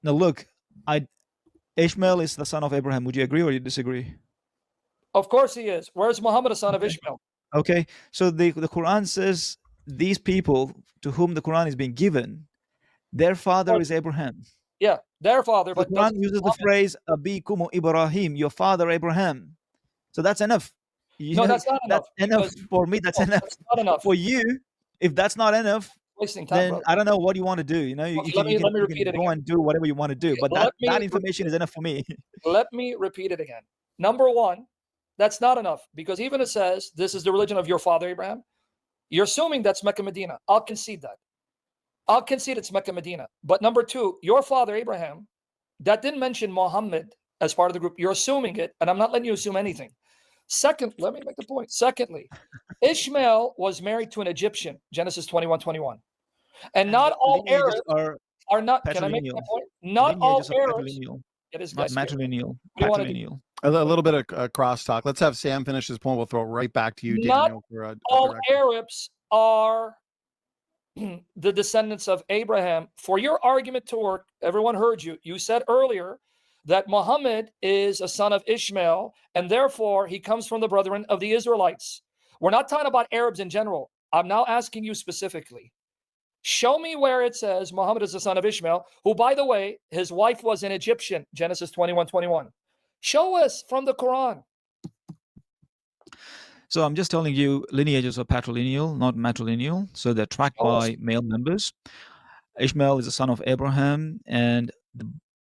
Now look, Ishmael is the son of Abraham. Would you agree or you disagree? Of course he is. Where's Muhammad, a son of Ishmael? Okay, so the Quran says these people to whom the Quran is being given, their father is Abraham. Yeah, their father, The but Quran uses the phrase Abikumu Ibrahim, your father Abraham. So that's enough. No, that's not enough. That's enough for me. That's enough. That's not enough. For you, if that's not enough, Wasting time, then bro. I don't know what you want to do. You know, you Okay, can let me repeat it go again. and do whatever you want to do, but Let me that information is enough for me. Let me repeat it again. Number one, that's not enough, because even it says this is the religion of your father Abraham. You're assuming that's Mecca Medina. I'll concede that. I'll concede it's Mecca Medina. But number two, your father Abraham, that didn't mention Muhammad as part of the group. You're assuming it, and I'm not letting you assume anything. Second, let me make the point. Secondly, Ishmael was married to an Egyptian, Genesis 21:21. And not all Arabs are not, can I make my point? Not all Arabs. It is not matrilineal. Patrilineal. A little bit of crosstalk. Let's have Sam finish his point. We'll throw it right back to you, Daniel. Not all Arabs are the descendants of Abraham. For your argument to work, everyone heard you. You said earlier that Muhammad is a son of Ishmael, and therefore he comes from the brethren of the Israelites. We're not talking about Arabs in general. I'm now asking you specifically. Show me where it says Muhammad is the son of Ishmael, who, by the way, his wife was an Egyptian, Genesis 21:21. Show us from the Quran. So I'm just telling you, lineages are patrilineal, not matrilineal. So they're tracked by male members. Ishmael is the son of Abraham, and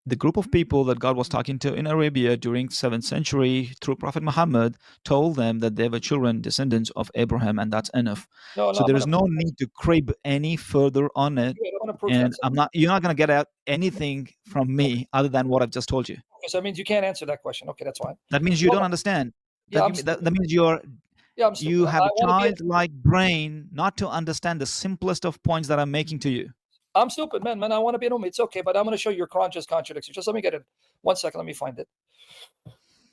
the group of people that God was talking to in Arabia during 7th century through Prophet Muhammad told them that they were children, descendants of Abraham, and that's enough. So there is no need to crib any further on it. And you're not going to get out anything from me other than what I've just told you. Okay, so that means you can't answer that question. Okay, that's fine. That means you don't understand. That means you have a childlike brain not to understand the simplest of points that I'm making to you. I'm stupid, man. I want to be an ummah. It's okay, but I'm going to show you your Quran just contradicts you. Just let me get it. 1 second. Let me find it.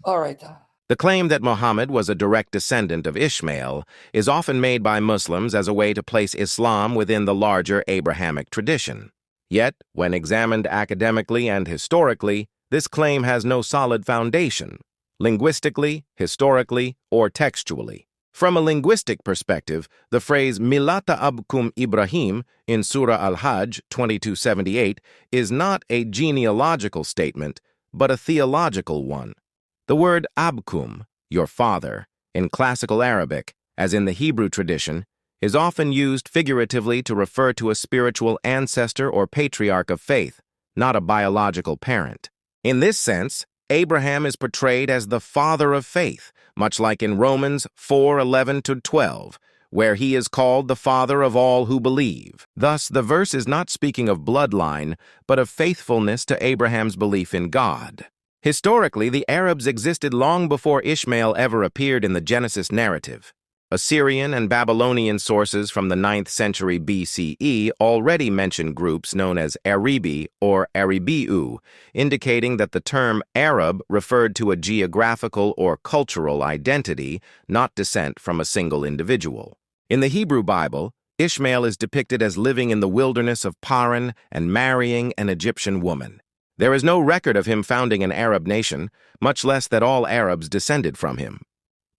All right. The claim that Muhammad was a direct descendant of Ishmael is often made by Muslims as a way to place Islam within the larger Abrahamic tradition. Yet, when examined academically and historically, this claim has no solid foundation, linguistically, historically, or textually. From a linguistic perspective, the phrase Millata Abkum Ibrahim in Surah Al-Hajj 2278 is not a genealogical statement, but a theological one. The word Abkum, your father, in classical Arabic, as in the Hebrew tradition, is often used figuratively to refer to a spiritual ancestor or patriarch of faith, not a biological parent. In this sense, Abraham is portrayed as the father of faith, much like in Romans 4:11-12, where he is called the father of all who believe. Thus, the verse is not speaking of bloodline, but of faithfulness to Abraham's belief in God. Historically, the Arabs existed long before Ishmael ever appeared in the Genesis narrative. Assyrian and Babylonian sources from the 9th century BCE already mention groups known as Aribi or Aribiu, indicating that the term Arab referred to a geographical or cultural identity, not descent from a single individual. In the Hebrew Bible, Ishmael is depicted as living in the wilderness of Paran and marrying an Egyptian woman. There is no record of him founding an Arab nation, much less that all Arabs descended from him.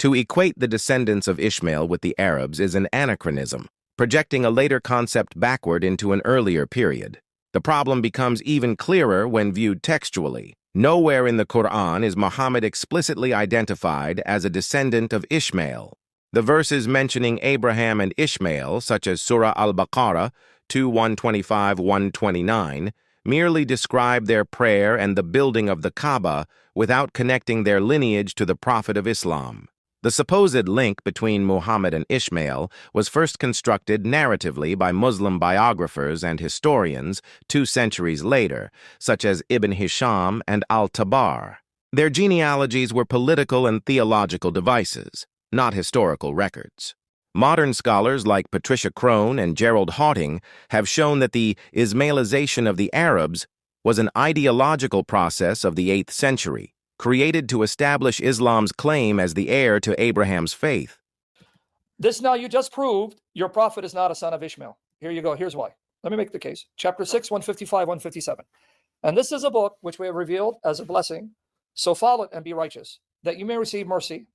To equate the descendants of Ishmael with the Arabs is an anachronism, projecting a later concept backward into an earlier period. The problem becomes even clearer when viewed textually. Nowhere in the Qur'an is Muhammad explicitly identified as a descendant of Ishmael. The verses mentioning Abraham and Ishmael, such as Surah Al-Baqarah 2:125-129, merely describe their prayer and the building of the Kaaba without connecting their lineage to the Prophet of Islam. The supposed link between Muhammad and Ishmael was first constructed narratively by Muslim biographers and historians 2 centuries later, such as Ibn Hisham and Al-Tabar. Their genealogies were political and theological devices, not historical records. Modern scholars like Patricia Crone and Gerald Hawting have shown that the Ismailization of the Arabs was an ideological process of the 8th century, created to establish Islam's claim as the heir to Abraham's faith. This now you just proved your prophet is not a son of Ishmael. Here you go. Here's why. Let me make the case. Chapter 6, 155, 157. And this is a book which we have revealed as a blessing. So follow it and be righteous, that you may receive mercy.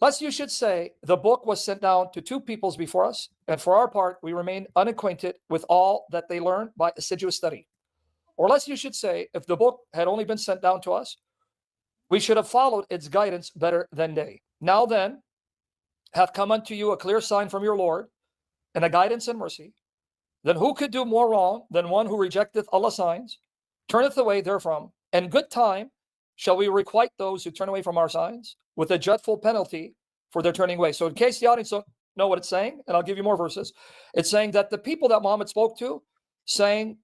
Lest you should say, the book was sent down to two peoples before us, and for our part, we remain unacquainted with all that they learned by assiduous study. Or lest you should say, if the book had only been sent down to us, we should have followed its guidance better than they. Now then, hath come unto you a clear sign from your Lord, and a guidance and mercy. Then who could do more wrong than one who rejecteth Allah's signs, turneth away therefrom? And good time shall we requite those who turn away from our signs, with a dreadful penalty for their turning away. So in case the audience don't know what it's saying, and I'll give you more verses, it's saying that the people that Muhammad spoke to, saying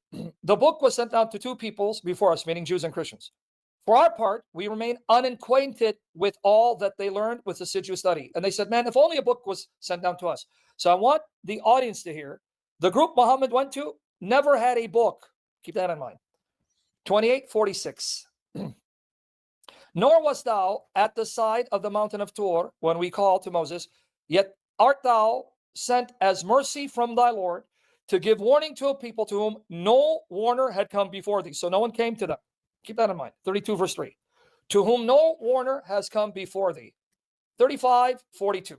the book was sent down to two peoples before us, meaning Jews and Christians. For our part, we remain unacquainted with all that they learned with assiduous study. And they said, man, if only a book was sent down to us. So I want the audience to hear, the group Muhammad went to never had a book. Keep that in mind. 28:46. Nor wast thou at the side of the mountain of Tur when we called to Moses, yet art thou sent as mercy from thy Lord to give warning to a people to whom no warner had come before thee. So no one came to them. Keep that in mind. 32 verse 3. To whom no warner has come before thee. 35:42.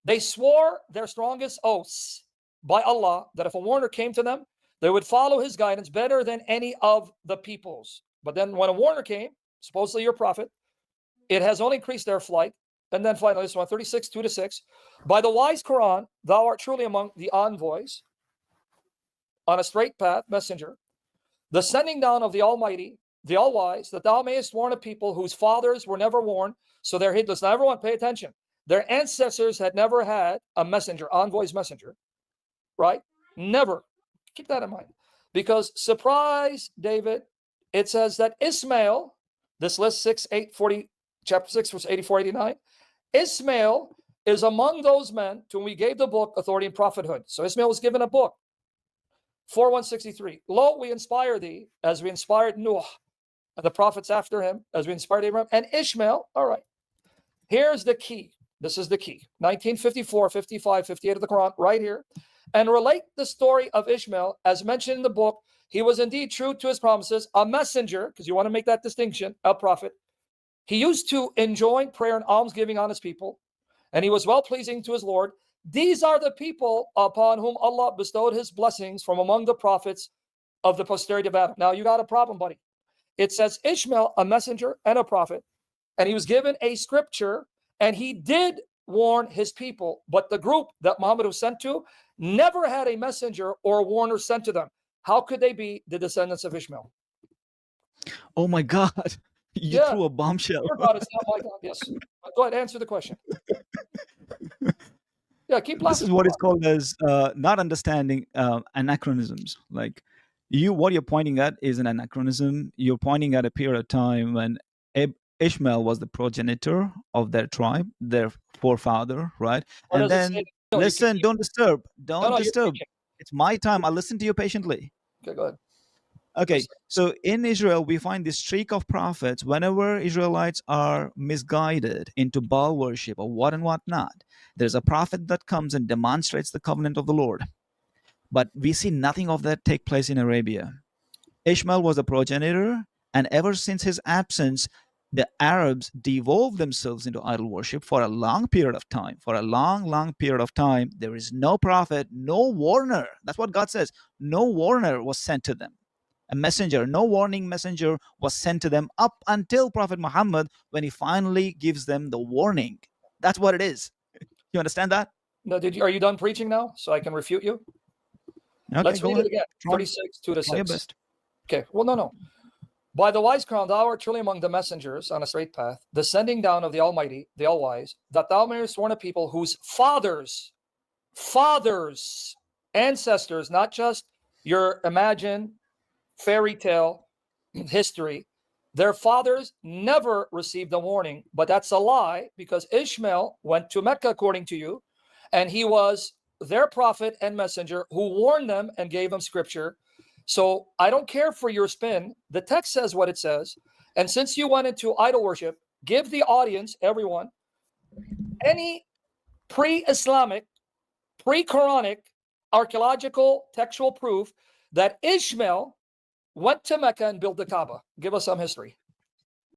They swore their strongest oaths by Allah that if a warner came to them, they would follow his guidance better than any of the peoples. But then when a warner came, supposedly your prophet, it has only increased their flight. And then finally, this one, 36:2-6. By the wise Qur'an, thou art truly among the envoys on a straight path, messenger, the sending down of the Almighty, the All-Wise, that thou mayest warn a people whose fathers were never warned, so they're heedless. Now, everyone pay attention. Their ancestors had never had a messenger, envoy's messenger, right? Never. Keep that in mind. Because, surprise, David, it says that Ishmael, this list 6:840, chapter 6, verse 84-89, Ishmael is among those men to whom we gave the book, authority, and prophethood. So Ishmael was given a book. 4:163. Lo, we inspire thee as we inspired Noah and the prophets after him, as we inspired Abraham and Ishmael. All right. Here's the key. This is the key. 1954, 55, 58 of the Quran, right here. And relate the story of Ishmael as mentioned in the book. He was indeed true to his promises, a messenger, because you want to make that distinction, a prophet. He used to enjoin prayer and almsgiving on his people, and he was well-pleasing to his Lord. These are the people upon whom Allah bestowed his blessings from among the prophets of the posterity of Adam. Now, you got a problem, buddy. It says Ishmael, a messenger and a prophet, and he was given a scripture, and he did warn his people, but the group that Muhammad was sent to never had a messenger or a warner sent to them. How could they be the descendants of Ishmael? Oh my God. You threw a bombshell. Your God is not my God. Yes. Go ahead, answer the question. Yeah, keep laughing. This is what is called as not understanding anachronisms. Like what you're pointing at is an anachronism. You're pointing at a period of time when Ishmael was the progenitor of their tribe, their forefather, right? And then, listen, don't disturb. Don't disturb. It's my time. I'll listen to you patiently. Okay, go ahead. Okay, so in Israel, we find this streak of prophets whenever Israelites are misguided into Baal worship or what and what not. There's a prophet that comes and demonstrates the covenant of the Lord. But we see nothing of that take place in Arabia. Ishmael was a progenitor, and ever since his absence, the Arabs devolved themselves into idol worship for a long period of time. For a long, long period of time, there is no prophet, no warner. That's what God says. No warner was sent to them. A messenger, no warning messenger was sent to them up until Prophet Muhammad, when he finally gives them the warning. That's what it is. You understand that? No, are you done preaching now so I can refute you? Okay, let's read it again. 36:2-6. Okay, well, no. By the wise crown, thou art truly among the messengers on a straight path, the sending down of the Almighty, the All-Wise, that thou mayest warn a people whose fathers, ancestors, not just your imagined fairy tale history, their fathers never received a warning. But that's a lie, because Ishmael went to Mecca according to you, and he was their prophet and messenger who warned them and gave them scripture. So I don't care for your spin. The text says what it says. And since you went into idol worship, give the audience, everyone, any pre-Islamic, pre-Qur'anic, archaeological, textual proof that Ishmael went to Mecca and built the Kaaba? Give us some history.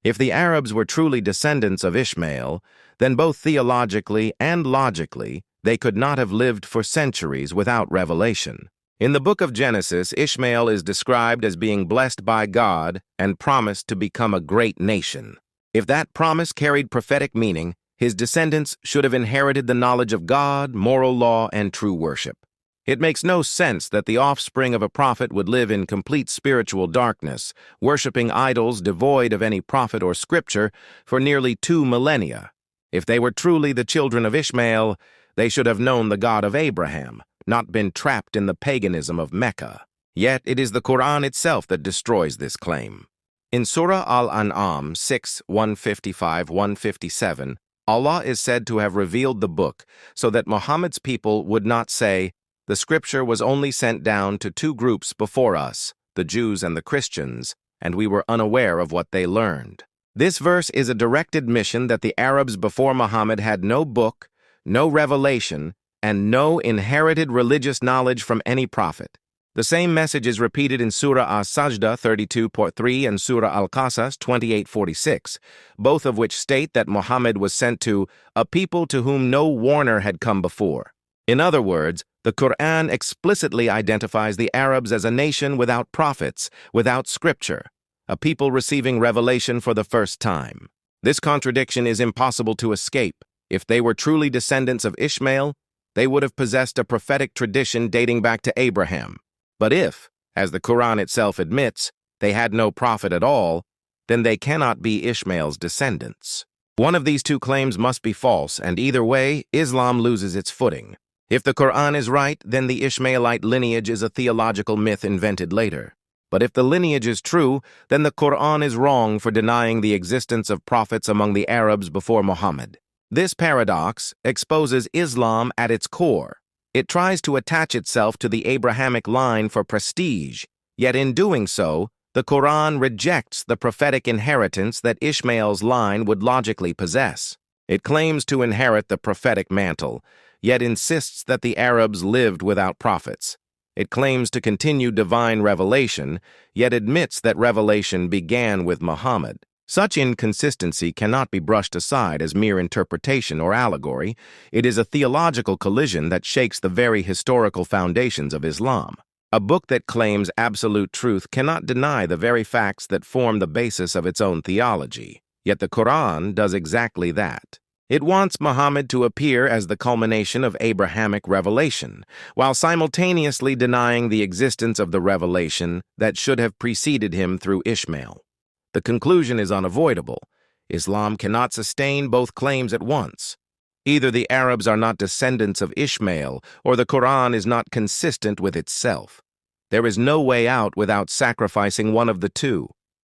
If the Arabs were truly descendants of Ishmael, then both theologically and logically, they could not have lived for centuries without revelation. In the book of Genesis, Ishmael is described as being blessed by God and promised to become a great nation. If that promise carried prophetic meaning, his descendants should have inherited the knowledge of God, moral law, and true worship. It makes no sense that the offspring of a prophet would live in complete spiritual darkness, worshiping idols devoid of any prophet or scripture for nearly 2 millennia. If they were truly the children of Ishmael, they should have known the God of Abraham, not been trapped in the paganism of Mecca. Yet it is the Qur'an itself that destroys this claim. In Surah Al-An'am 6:155-157, Allah is said to have revealed the book so that Muhammad's people would not say, "The scripture was only sent down to 2 groups before us, the Jews and the Christians, and we were unaware of what they learned." This verse is a direct admission that the Arabs before Muhammad had no book, no revelation, and no inherited religious knowledge from any prophet. The same message is repeated in Surah As-Sajdah 32.3 and Surah Al-Qasas 28:46, both of which state that Muhammad was sent to a people to whom no warner had come before. In other words, the Qur'an explicitly identifies the Arabs as a nation without prophets, without scripture, a people receiving revelation for the first time. This contradiction is impossible to escape. If they were truly descendants of Ishmael, they would have possessed a prophetic tradition dating back to Abraham. But if, as the Qur'an itself admits, they had no prophet at all, then they cannot be Ishmael's descendants. One of these 2 claims must be false, and either way, Islam loses its footing. If the Qur'an is right, then the Ishmaelite lineage is a theological myth invented later. But if the lineage is true, then the Qur'an is wrong for denying the existence of prophets among the Arabs before Muhammad. This paradox exposes Islam at its core. It tries to attach itself to the Abrahamic line for prestige, yet in doing so, the Qur'an rejects the prophetic inheritance that Ishmael's line would logically possess. It claims to inherit the prophetic mantle, yet insists that the Arabs lived without prophets. It claims to continue divine revelation, yet admits that revelation began with Muhammad. Such inconsistency cannot be brushed aside as mere interpretation or allegory. It is a theological collision that shakes the very historical foundations of Islam. A book that claims absolute truth cannot deny the very facts that form the basis of its own theology. Yet the Qur'an does exactly that. It wants Muhammad to appear as the culmination of Abrahamic revelation, while simultaneously denying the existence of the revelation that should have preceded him through Ishmael. The conclusion is unavoidable. Islam cannot sustain both claims at once. Either the Arabs are not descendants of Ishmael, or the Qur'an is not consistent with itself. There is no way out without sacrificing one of the 2.